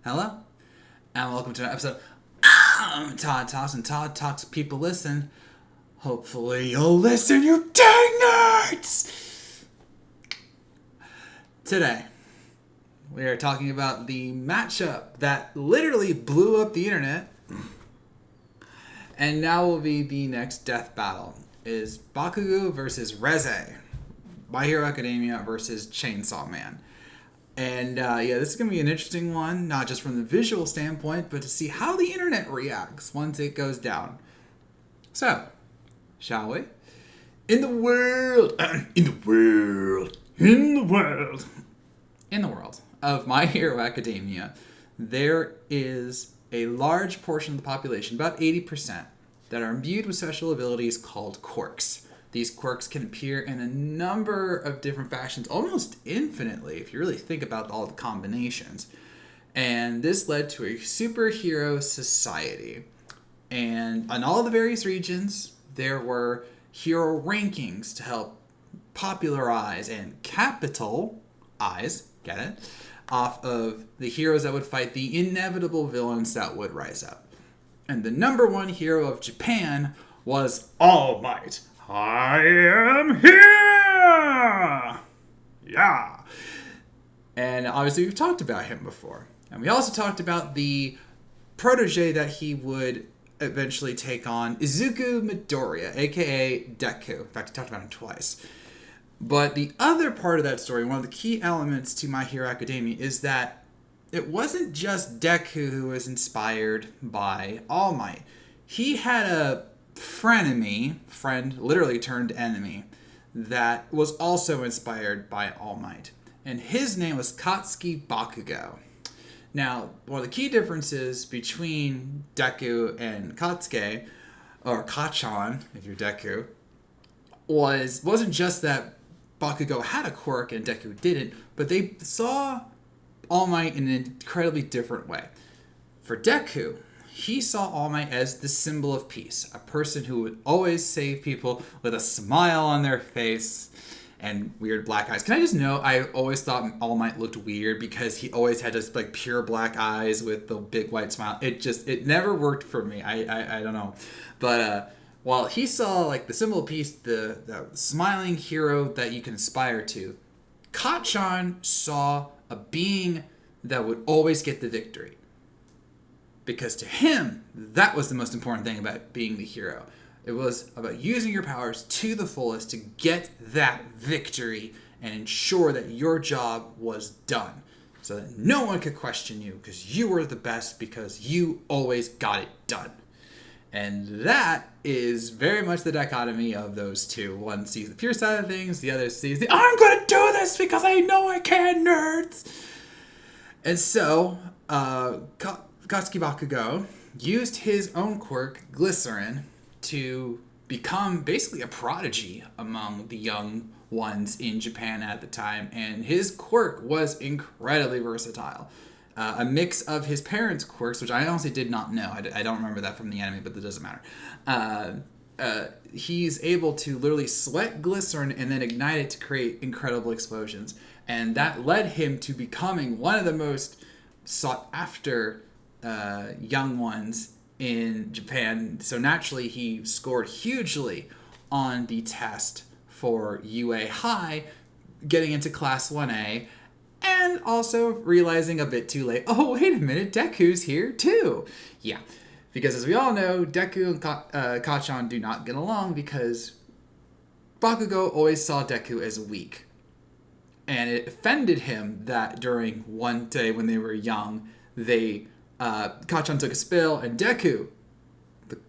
Hello, and welcome to an episode of Todd Talks, and Todd Talks people listen. Hopefully you'll listen, you dang nerds! Today, we are talking about the matchup that literally blew up the internet, and now will be the next death battle, is Bakugo versus Reze. My Hero Academia versus Chainsaw Man. And this is going to be an interesting one, not just from the visual standpoint, but to see how the internet reacts once it goes down. So, shall we? In the world of My Hero Academia, there is a large portion of the population, about 80%, that are imbued with special abilities called quirks. These quirks can appear in a number of different fashions, almost infinitely, if you really think about all the combinations. And this led to a superhero society. And on all the various regions, there were hero rankings to help popularize and capitalize, get it, off of the heroes that would fight the inevitable villains that would rise up. And the number one hero of Japan was All Might. I am here! Yeah. And obviously we've talked about him before. And we also talked about the protege that he would eventually take on, Izuku Midoriya, aka Deku. In fact, I talked about him twice. But the other part of that story, one of the key elements to My Hero Academia, is that it wasn't just Deku who was inspired by All Might. He had a friend literally turned enemy, that was also inspired by All Might. And his name was Katsuki Bakugo. Now, one of the key differences between Deku and Katsuki, or Kachan, if you're Deku, wasn't just that Bakugo had a quirk and Deku didn't, but they saw All Might in an incredibly different way. For Deku, he saw All Might as the symbol of peace, a person who would always save people with a smile on their face and weird black eyes. Can I just note, I always thought All Might looked weird because he always had just like pure black eyes with the big white smile. It never worked for me. I don't know. But while he saw like the symbol of peace, the smiling hero that you can aspire to, Kachan saw a being that would always get the victory. Because to him, that was the most important thing about being the hero. It was about using your powers to the fullest to get that victory and ensure that your job was done. So that no one could question you because you were the best because you always got it done. And that is very much the dichotomy of those two. One sees the pure side of things, the other sees the I'm going to do this because I know I can, nerds! And so, Katsuki Bakugo used his own quirk, Glycerin, to become basically a prodigy among the young ones in Japan at the time. And his quirk was incredibly versatile. A mix of his parents' quirks, which I honestly did not know. I don't remember that from the anime, but that doesn't matter. He's able to literally sweat glycerin and then ignite it to create incredible explosions. And that led him to becoming one of the most sought after young ones in Japan. So naturally he scored hugely on the test for UA High, getting into Class 1A, and also realizing a bit too late, oh wait a minute, Deku's here too. Yeah, because as we all know, Deku and Kachan do not get along because Bakugo always saw Deku as weak. And it offended him that during one day when they were young, Kachan took a spill, and Deku,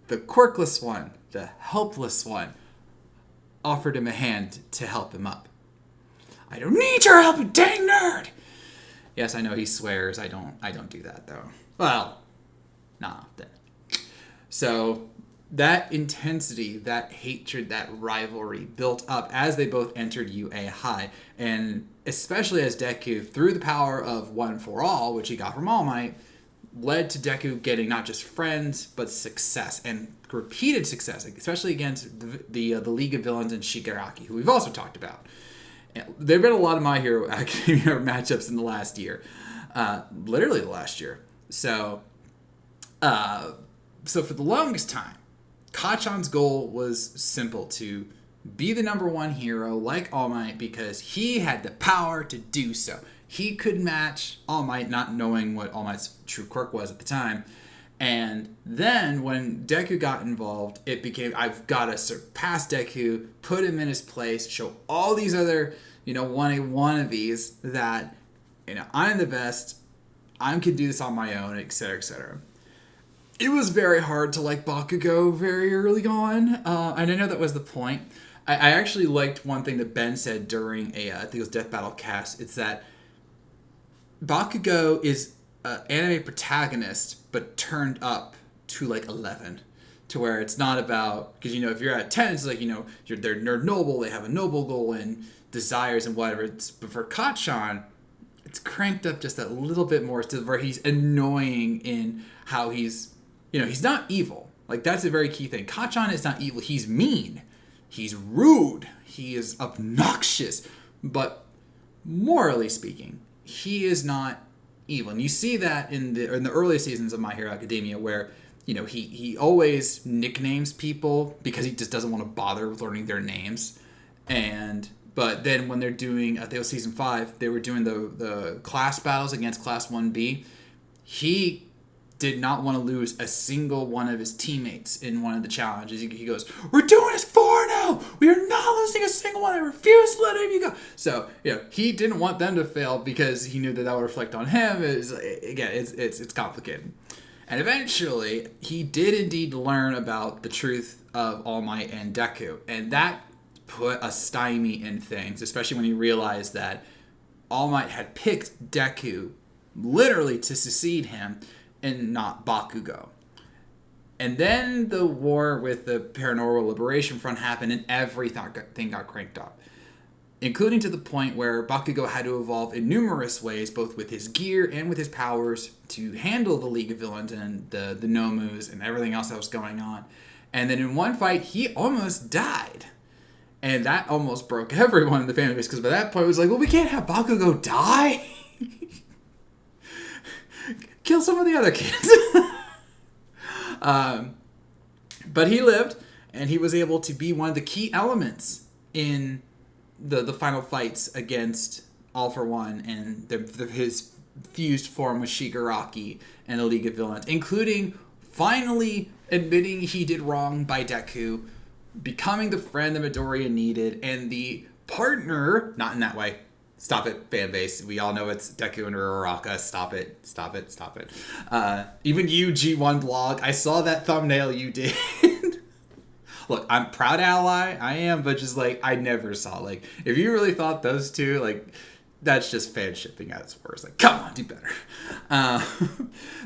the quirkless one, the helpless one, offered him a hand to help him up. I don't need your help, you dang nerd! Yes, I know he swears. I don't do that, though. Well, not often. So that intensity, that hatred, that rivalry built up as they both entered UA High. And especially as Deku, through the power of One for All, which he got from All Might, led to Deku getting not just friends, but success, and repeated success, especially against the League of Villains and Shigaraki, who we've also talked about. There have been a lot of My Hero Academia matchups in the last year. literally the last year. So for the longest time, Kacchan's goal was simple: to be the number one hero like All Might, because he had the power to do so. He could match All Might, not knowing what All Might's true quirk was at the time. And then when Deku got involved, it became, I've got to surpass Deku, put him in his place, show all these other, wannabes that, I'm the best, I can do this on my own, etc., etc. It was very hard to like Bakugo very early on, and I know that was the point. I actually liked one thing that Ben said during I think it was Death Battle cast. It's that Bakugo is an anime protagonist, but turned up to like 11, to where it's not about, because if you're at 10, it's like they're noble, they have a noble goal and desires and whatever. But for Kacchan, it's cranked up just a little bit more to where he's annoying in how he's not evil. Like, that's a very key thing. Kacchan is not evil. He's mean. He's rude. He is obnoxious. But morally speaking, he is not evil. And you see that in the early seasons of My Hero Academia, where he always nicknames people because he just doesn't want to bother with learning their names. But then when they're doing, I think it was season 5, they were doing the class battles against Class 1B. He did not want to lose a single one of his teammates in one of the challenges. He goes, "We're doing this 4-0. We are not losing a single one. I refuse to let any of you go." So, he didn't want them to fail because he knew that would reflect on him. It's complicated. And eventually, he did indeed learn about the truth of All Might and Deku. And that put a stymie in things, especially when he realized that All Might had picked Deku literally to succeed him and not Bakugo. And then the war with the Paranormal Liberation Front happened, and everything got cranked up, including to the point where Bakugo had to evolve in numerous ways, both with his gear and with his powers, to handle the League of Villains and the Nomus and everything else that was going on. And then in one fight, he almost died. And that almost broke everyone in the fan base, because by that point it was like, well, we can't have Bakugo die. Kill some of the other kids. But he lived, and he was able to be one of the key elements in the final fights against All For One and his fused form with Shigaraki and the League of Villains, including finally admitting he did wrong by Deku, becoming the friend that Midoriya needed, and the partner, not in that way. Stop it, fan base. We all know it's Deku and Uraraka. Stop it. Even you, G1 blog, I saw that thumbnail you did. Look, I'm proud ally. I am, but just I never saw. If you really thought those two, that's just fan shipping at its worst. Come on, do better.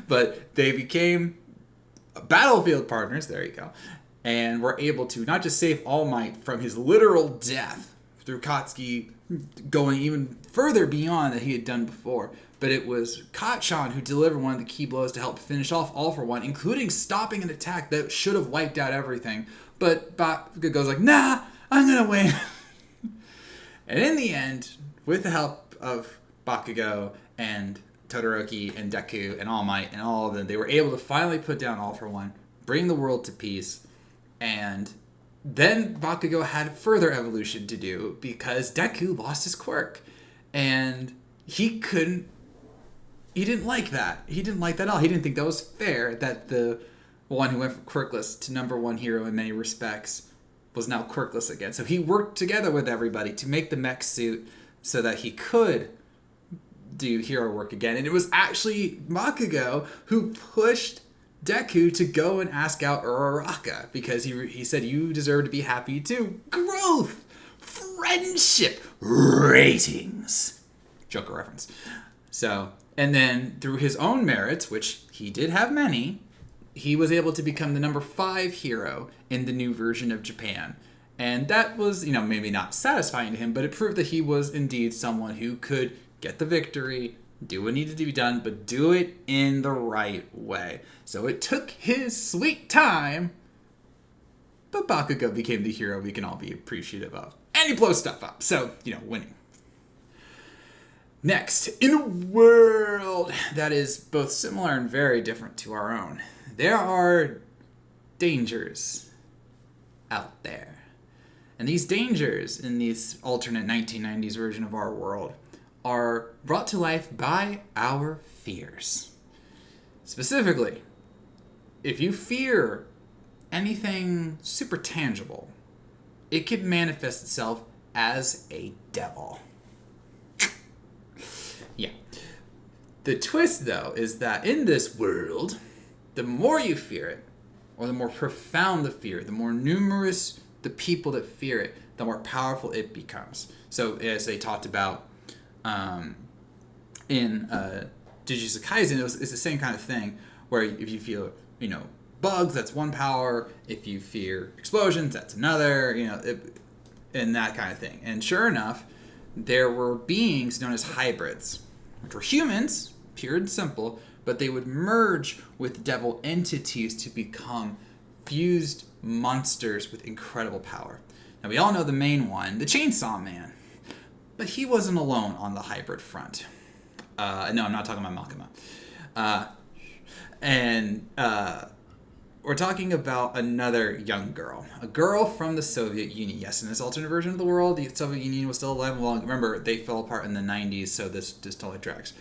But they became battlefield partners. There you go. And were able to not just save All Might from his literal death through Katsuki going even further beyond that he had done before, but it was Kacchan who delivered one of the key blows to help finish off All For One, including stopping an attack that should have wiped out everything. But Bakugo goes nah, I'm gonna win. And in the end, with the help of Bakugo and Todoroki and Deku and All Might and all of them, they were able to finally put down All For One, bring the world to peace. And then Bakugo had further evolution to do because Deku lost his quirk. And he didn't like that. He didn't like that at all. He didn't think that was fair that the one who went from quirkless to number one hero in many respects was now quirkless again. So he worked together with everybody to make the mech suit so that he could do hero work again. And it was actually Bakugo who pushed Deku to go and ask out Uraraka, because he said, you deserve to be happy too. Growth, friendship, ratings. Joker reference. So, and then through his own merits, which he did have many, he was able to become the number 5 hero in the new version of Japan. And that was, maybe not satisfying to him, but it proved that he was indeed someone who could get the victory, do what needed to be done, but do it in the right way. So it took his sweet time, but Bakugo became the hero we can all be appreciative of. And he blows stuff up, so, winning. Next, in a world that is both similar and very different to our own, there are dangers out there. And these dangers in this alternate 1990s version of our world are brought to life by our fears. Specifically, if you fear anything super tangible, it could manifest itself as a devil. Yeah. The twist, though, is that in this world, the more you fear it, or the more profound the fear, the more numerous the people that fear it, the more powerful it becomes. So, as they talked about in Jujutsu Kaisen, it's the same kind of thing, where if you feel, bugs, that's one power. If you fear explosions, that's another, and that kind of thing. And sure enough, there were beings known as hybrids, which were humans, pure and simple, but they would merge with devil entities to become fused monsters with incredible power. Now, we all know the main one, the Chainsaw Man, but he wasn't alone on the hybrid front. No, I'm not talking about Makima. We're talking about another young girl. A girl from the Soviet Union. Yes, in this alternate version of the world, the Soviet Union was still alive. Well, remember, they fell apart in the 90s, so this totally tracks.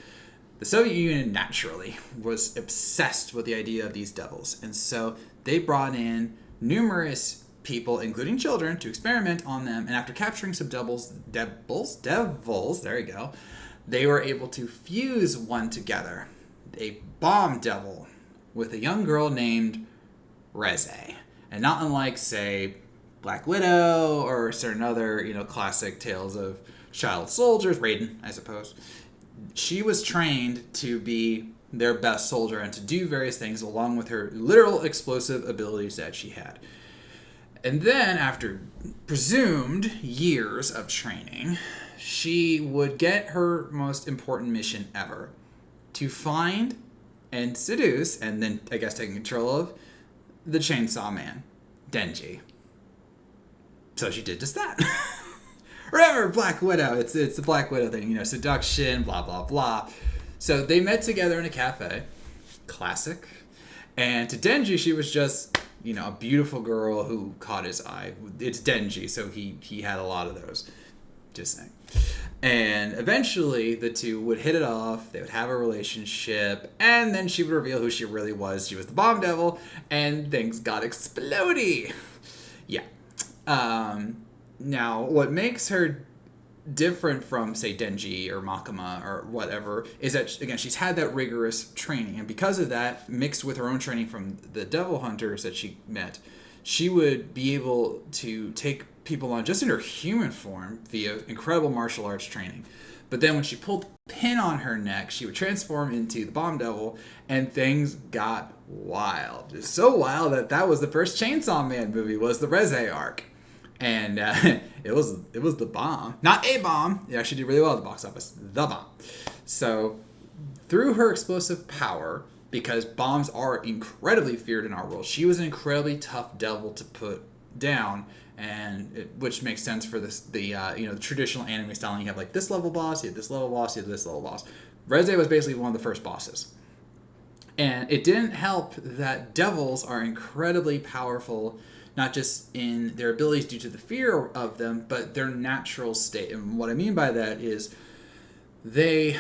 The Soviet Union, naturally, was obsessed with the idea of these devils. And so they brought in numerous people, including children, to experiment on them. And after capturing some devils, there you go, they were able to fuse one together. A bomb devil with a young girl named Reze. And not unlike, say, Black Widow or certain other, classic tales of child soldiers, Raiden, I suppose. She was trained to be their best soldier and to do various things along with her literal explosive abilities that she had. And then, after presumed years of training, she would get her most important mission ever: to find and seduce, and then, I guess, taking control of, the Chainsaw Man, Denji. So she did just that. Remember, Black Widow, it's the Black Widow thing, seduction, blah, blah, blah. So they met together in a cafe. Classic. And to Denji, she was just, a beautiful girl who caught his eye. It's Denji, so he had a lot of those. Just saying. And eventually, the two would hit it off. They would have a relationship. And then she would reveal who she really was. She was the bomb devil. And things got explodey. Yeah. Now, what makes her different from, say, Denji or Makima or whatever is that, again, she's had that rigorous training. And because of that, mixed with her own training from the devil hunters that she met, she would be able to take people on just in her human form via incredible martial arts training. But then when she pulled the pin on her neck, she would transform into the bomb devil, and things got wild. Just so wild that was the first Chainsaw Man movie, was the Reze arc. And it was the bomb. Not a bomb. It actually did really well at the box office. The bomb. So through her explosive power, because bombs are incredibly feared in our world, she was an incredibly tough devil to put down, and which makes sense for the traditional anime style. You have like this level boss, you have this level boss, you have this level boss. Reze was basically one of the first bosses. And it didn't help that devils are incredibly powerful, not just in their abilities due to the fear of them, but their natural state. And what I mean by that is I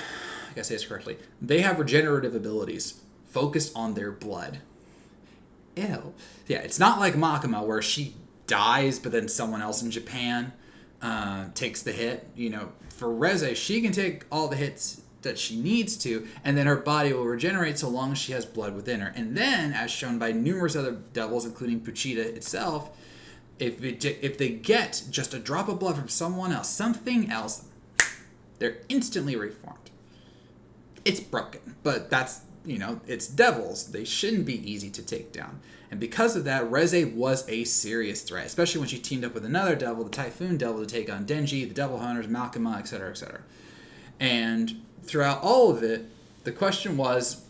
gotta say this correctly, they have regenerative abilities focused on their blood. Ew. Yeah, it's not like Makima where she dies, but then someone else in Japan takes the hit. For Reze, she can take all the hits that she needs to, and then her body will regenerate so long as she has blood within her. And then, as shown by numerous other devils, including Puchita itself, if they get just a drop of blood from something else, they're instantly reformed. It's broken, but that's, it's devils. They shouldn't be easy to take down. And because of that, Reze was a serious threat, especially when she teamed up with another devil, the Typhoon Devil, to take on Denji, the Devil Hunters, Makima, etc., etc. And throughout all of it, the question was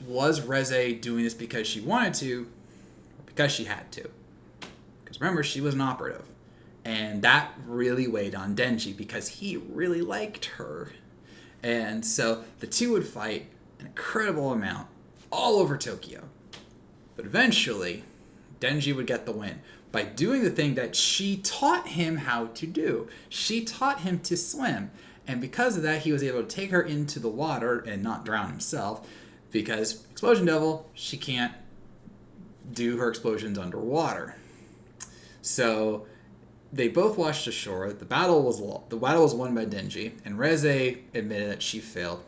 Reze doing this because she wanted to, or because she had to? Because remember, she was an operative. And that really weighed on Denji because he really liked her. And so the two would fight an incredible amount all over Tokyo. But eventually, Denji would get the win by doing the thing that she taught him how to do. She taught him to swim. And because of that, he was able to take her into the water and not drown himself. Because Explosion Devil, she can't do her explosions underwater. So they both washed ashore. The battle was won by Denji, and Reze admitted that she failed.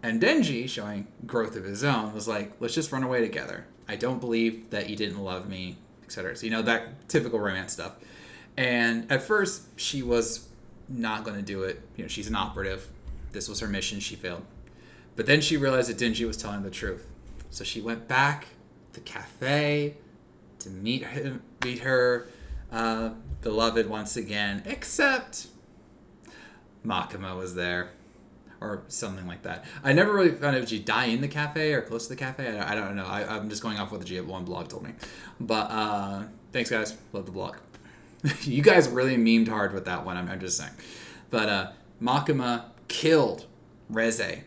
And Denji, showing growth of his own, was like, let's just run away together. I don't believe that you didn't love me, etc. So, that typical romance stuff. And at first, she was not going to do it. She's an operative. This was her mission. She failed. But then she realized that Denji was telling the truth. So she went back to the cafe to meet her beloved once again, except Makima was there. Or something like that. I never really found out if she die in the cafe or close to the cafe. I don't know. I'm just going off what the G1 blog told me. But thanks, guys. Love the blog. You guys really memed hard with that one. I'm just saying. But Makima killed Reze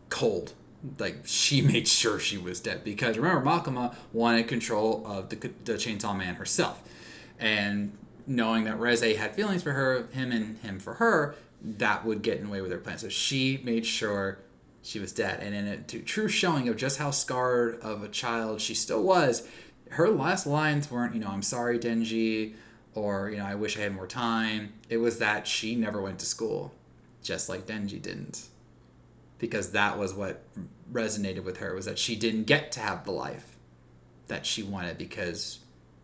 cold. Like, she made sure she was dead. Because remember, Makima wanted control of the Chainsaw Man herself. And knowing that Reze had feelings for her, him and him for her, that would get in the way with her plan. So she made sure she was dead. And in a true showing of just how scarred of a child she still was, her last lines weren't, I'm sorry, Denji, or, I wish I had more time. It was that she never went to school, just like Denji didn't. Because that was what resonated with her, was that she didn't get to have the life that she wanted because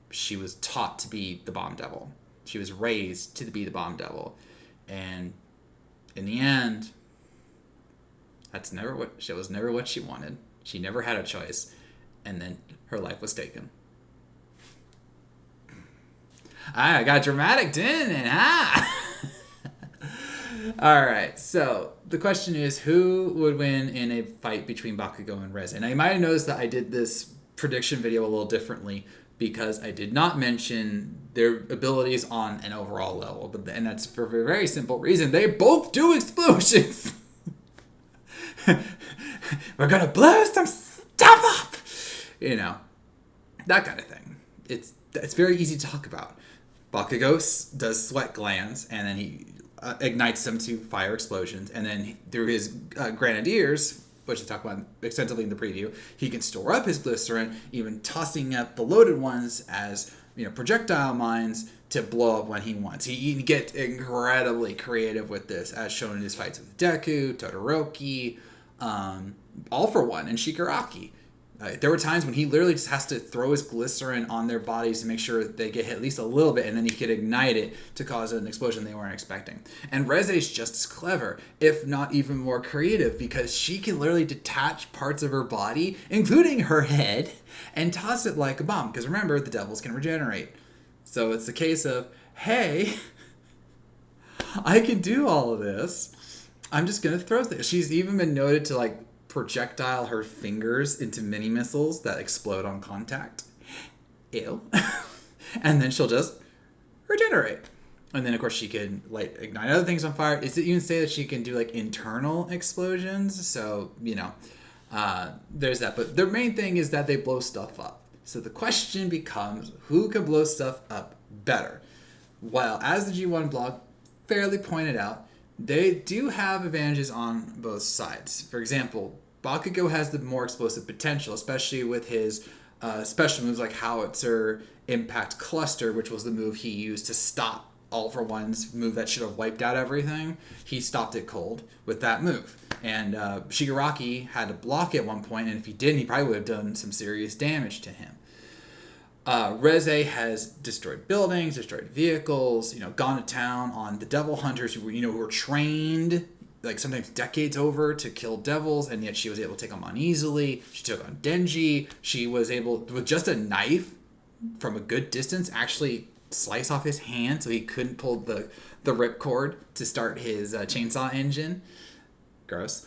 she was taught to be the bomb devil. She was raised to be the bomb devil. And in the end, that was never what she wanted. She never had a choice. And then her life was taken. I got dramatic, didn't it? All right. So the question is, who would win in a fight between Bakugo and Reze? Now, you might have noticed that I did this prediction video a little differently because I did not mention their abilities on an overall level. And that's for a very simple reason. They both do explosions. We're going to blow some stuff up. That kind of thing. It's very easy to talk about. Bakugo does sweat glands, and then he ignites them to fire explosions. And then through his grenadiers, which we talked about extensively in the preview, he can store up his glycerin, even tossing up the loaded ones as projectile mines to blow up when he wants. He gets incredibly creative with this, as shown in his fights with Deku, Todoroki, All For One, and Shigaraki. There were times when he literally just has to throw his glycerin on their bodies to make sure they get hit at least a little bit, and then he could ignite it to cause an explosion they weren't expecting. And Reze's just as clever, if not even more creative, because she can literally detach parts of her body, including her head, and toss it like a bomb. Because remember, the devils can regenerate. So it's a case of, hey, I can do all of this. I'm just going to throw things. She's even been noted to projectile her fingers into mini missiles that explode on contact. Ew. And then she'll just regenerate. And then, of course, she can ignite other things on fire. Does it even say that she can do internal explosions? So, there's that. But their main thing is that they blow stuff up. So the question becomes, who can blow stuff up better? Well, as the G1 blog fairly pointed out, they do have advantages on both sides. For example, Bakugo has the more explosive potential, especially with his special moves like Howitzer Impact Cluster, which was the move he used to stop All For One's move that should have wiped out everything. He stopped it cold with that move. And Shigaraki had to block it at one point, and if he didn't, he probably would have done some serious damage to him. Reze has destroyed buildings, destroyed vehicles, gone to town on the devil hunters who were trained, sometimes decades over, to kill devils, and yet she was able to take them on easily. She took on Denji. She was able, with just a knife from a good distance, actually slice off his hand so he couldn't pull the ripcord to start his chainsaw engine. Gross.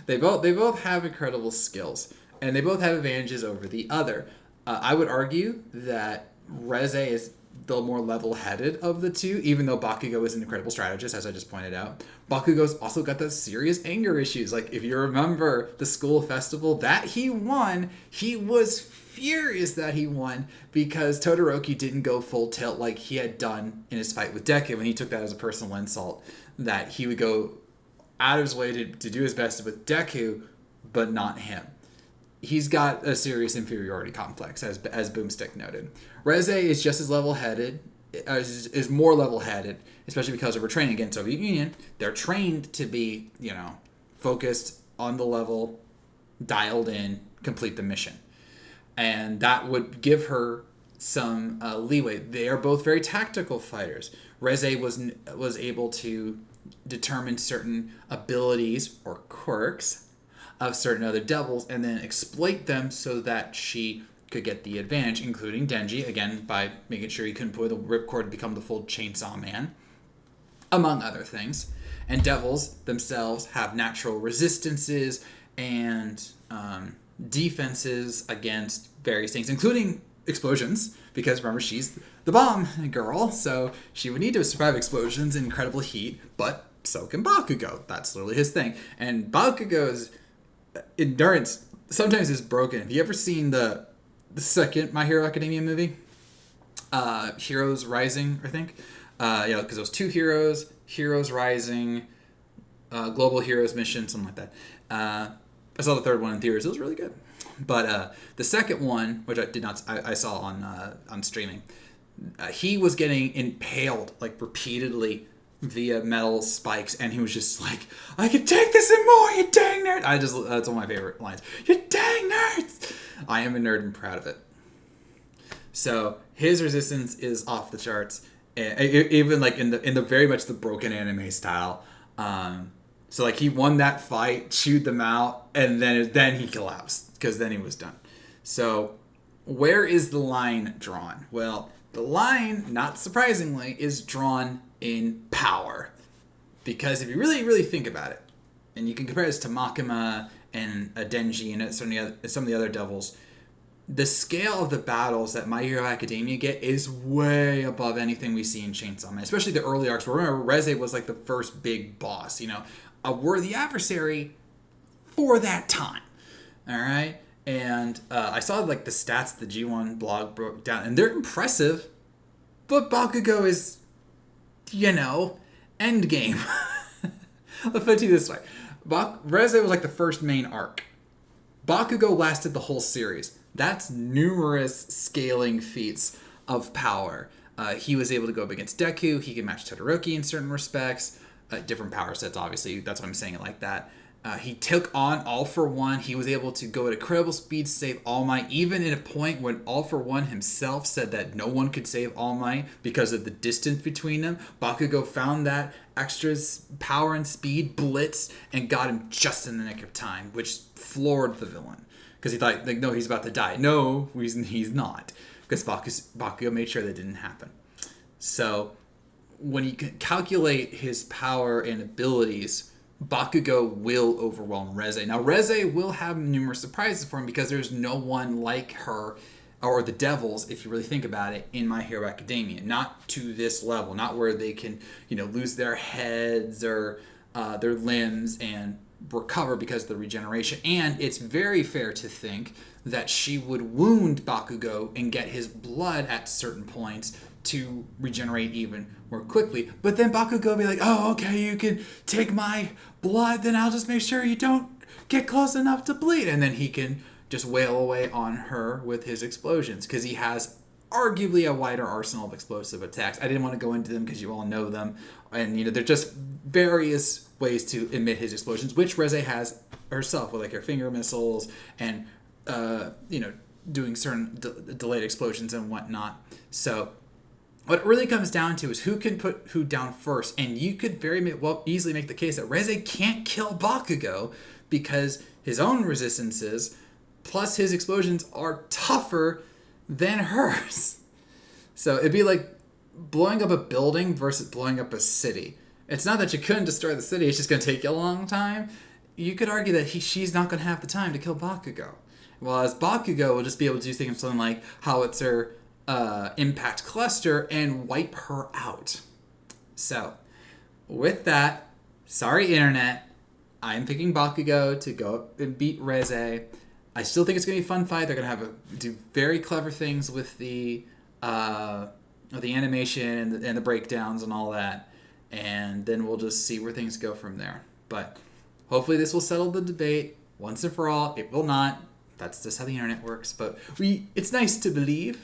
They both have incredible skills, and they both have advantages over the other. I would argue that Reze is the more level-headed of the two, even though Bakugo is an incredible strategist, as I just pointed out. Bakugo's also got those serious anger issues. Like, if you remember the school festival that he won, he was furious that he won because Todoroki didn't go full tilt like he had done in his fight with Deku, and he took that as a personal insult, that he would go out of his way to do his best with Deku, but not him. He's got a serious inferiority complex, as Boomstick noted. Reze is just as level-headed, is more level-headed, especially because of her training against Soviet Union. They're trained to be, focused on the level, dialed in, complete the mission. And that would give her some leeway. They are both very tactical fighters. Reze was able to determine certain abilities or quirks of certain other devils and then exploit them so that she could get the advantage, including Denji, again, by making sure he couldn't pull the ripcord to become the full Chainsaw Man, among other things. And devils themselves have natural resistances and defenses against various things, including explosions, because remember, she's the bomb girl, so she would need to survive explosions and incredible heat, but so can Bakugo. That's literally his thing. And Bakugo's endurance sometimes is broken. Have you ever seen the second My Hero Academia movie? Heroes Rising, I think. Because those two heroes, Heroes Rising, Global Heroes Mission, something like that. I saw the third one in theaters. It was really good. But the second one, which I saw on streaming, he was getting impaled like repeatedly via metal spikes, and he was just like, I can take this and more, you dang nerd. That's one of my favorite lines. You dang nerds! I am a nerd and proud of it. So his resistance is off the charts, even like in the very much the broken anime style. So like he won that fight, chewed them out, and then he collapsed because then he was done. So where is the line drawn? Well, the line, not surprisingly, is drawn in power. Because if you really, really think about it, and you can compare this to Makima and Denji and some of the other devils, the scale of the battles that My Hero Academia get is way above anything we see in Chainsaw Man, especially the early arcs. Remember, Reze was like the first big boss, a worthy adversary for that time. All right? And I saw like the stats the G1 blog broke down, and they're impressive, but Bakugo is, endgame. Let's put it this way. Reze was like the first main arc. Bakugo lasted the whole series. That's numerous scaling feats of power. He was able to go up against Deku. He can match Todoroki in certain respects. Different power sets, obviously. That's why I'm saying it like that. He took on All For One. He was able to go at incredible speed to save All Might, even at a point when All For One himself said that no one could save All Might because of the distance between them. Bakugo found that extra power and speed, blitzed, and got him just in the nick of time, which floored the villain. Because he thought, no, he's about to die. No, he's not. Because Bakugo made sure that didn't happen. So when you calculate his power and abilities, Bakugo will overwhelm Reze. Now, Reze will have numerous surprises for him because there's no one like her or the devils, if you really think about it, in My Hero Academia. Not to this level. Not where they can, lose their heads or their limbs and recover because of the regeneration. And it's very fair to think that she would wound Bakugo and get his blood at certain points to regenerate even more quickly. But then Bakugo will be like, oh, okay, you can take my blood, then I'll just make sure you don't get close enough to bleed. And then he can just wail away on her with his explosions, because he has arguably a wider arsenal of explosive attacks. I didn't want to go into them because you all know them. And, they're just various ways to emit his explosions, which Reze has herself with like her finger missiles and, doing certain delayed explosions and whatnot. So what it really comes down to is who can put who down first. And you could easily make the case that Reze can't kill Bakugo because his own resistances plus his explosions are tougher than hers. So it'd be like blowing up a building versus blowing up a city. It's not that you couldn't destroy the city, it's just going to take you a long time. You could argue that she's not going to have the time to kill Bakugo. Whereas Bakugo will just be able to do something like howitzer impact cluster and wipe her out. So, with that, sorry internet, I'm picking Bakugo to go up and beat Reze. I still think it's going to be a fun fight. They're going to do very clever things with the animation and the breakdowns and all that. And then we'll just see where things go from there. But hopefully this will settle the debate once and for all. It will not. That's just how the internet works. But it's nice to believe.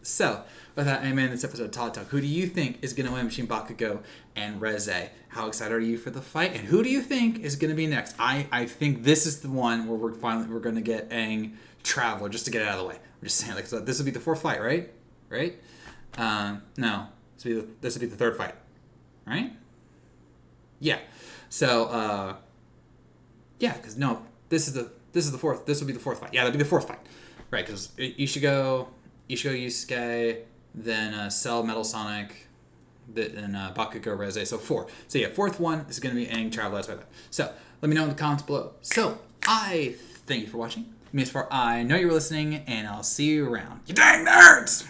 So, with that, I'm in this episode of Todd Talk. Who do you think is going to win between Bakugo and Reze? How excited are you for the fight? And who do you think is going to be next? I think this is the one where we're going to get Aang Traveler, just to get it out of the way. I'm just saying, so this will be the fourth fight, right? Right? No, this will be the third fight, right? Yeah. So, because no, this is the fourth. This will be the fourth fight. Yeah, that'll be the fourth fight, right? Because Ishigo, Yusuke, then Cell, Metal Sonic, then Bakugo, Reze. So 4. So yeah, fourth one is going to be Aang Traveler. That's what I thought. So let me know in the comments below. So I thank you for watching. Me as far I know you were listening, and I'll see you around. You dang nerds!